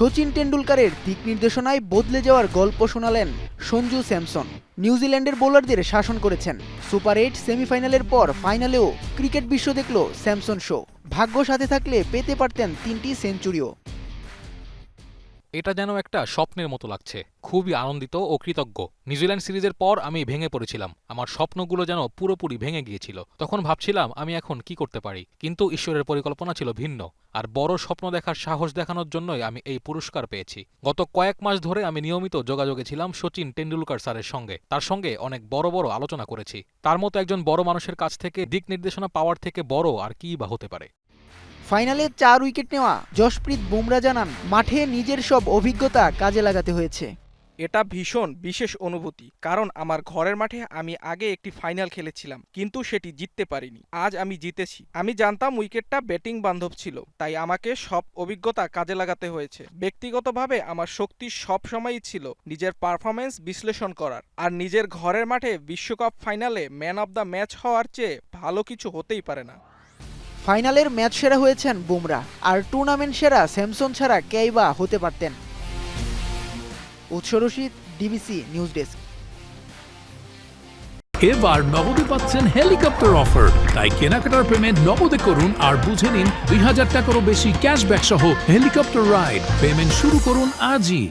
সচিন টেন্ডুলকারের দিক নির্দেশনায় বদলে যাওয়ার গল্প শোনালেন সঞ্জু স্যামসন। নিউজিল্যান্ডের বোলারদের শাসন করেছেন। সুপার 8 সেমিফাইনালের পর ফাইনালেও ক্রিকেট বিশ্ব দেখল স্যামসন শো। ভাগ্য সাথে থাকলে পেতে পারতেন 3টি সেঞ্চুরিও। এটা যেন একটা স্বপ্নের মতো লাগছে। খুবই আনন্দিত ও কৃতজ্ঞ। নিউজিল্যান্ড সিরিজের পর আমি ভেঙে পড়েছিলাম। আমার স্বপ্নগুলো যেন পুরোপুরি ভেঙে গিয়েছিল। তখন ভাবছিলাম আমি এখন কি করতে পারি, কিন্তু ঈশ্বরের পরিকল্পনা ছিল ভিন্ন। আর বড় স্বপ্ন দেখার সাহস দেখানোর জন্যই আমি এই পুরস্কার পেয়েছি। গত কয়েক মাস ধরে আমি নিয়মিত যোগাযোগে ছিলাম সচিন টেন্ডুলকার স্যারের সঙ্গে। তার সঙ্গে অনেক বড় বড় আলোচনা করেছি। তার মতো একজন বড় মানুষের কাছ থেকে দিক নির্দেশনা পাওয়ার থেকে বড় আর কী বা হতে পারে। ফাইনালে 4 উইকেট নেওয়া জশপ্রীত বুমরা জানান, মাঠে নিজের সব অভিজ্ঞতা কাজে লাগাতে হয়েছে। এটা ভীষণ বিশেষ অনুভূতি, কারণ আমার ঘরের মাঠে আমি আগে একটি ফাইনাল খেলেছিলাম, কিন্তু সেটি জিততে পারিনি। আজ আমি জিতেছি। আমি জানতাম উইকেটটা ব্যাটিং বান্ধব ছিল, তাই আমাকে সব অভিজ্ঞতা কাজে লাগাতে হয়েছে। ব্যক্তিগতভাবে আমার শক্তি সব সময়ই ছিল নিজের পারফরমেন্স বিশ্লেষণ করার, আর নিজের ঘরের মাঠে বিশ্বকাপ ফাইনালে ম্যান অব দ্য ম্যাচ হওয়ার চেয়ে ভালো কিছু হতেই পারে না। ফাইনালের ম্যাচ সেরা হয়েছেন বুমরা, আর টুর্নামেন্ট সেরা স্যামসন ছাড়া কেই বা হতে পারতেন। উৎস রশিদ, ডিবিসি নিউজ ডেস্ক। এবার নগদে পাচ্ছেন হেলিকপ্টার অফার, তাই কেনাকাটার পেমেন্ট নগদে করুন আর বুঝে নিন 2000 টাকারও বেশি ক্যাশব্যাক সহ হেলিকপ্টার রাইড। পেমেন্ট শুরু করুন আজই।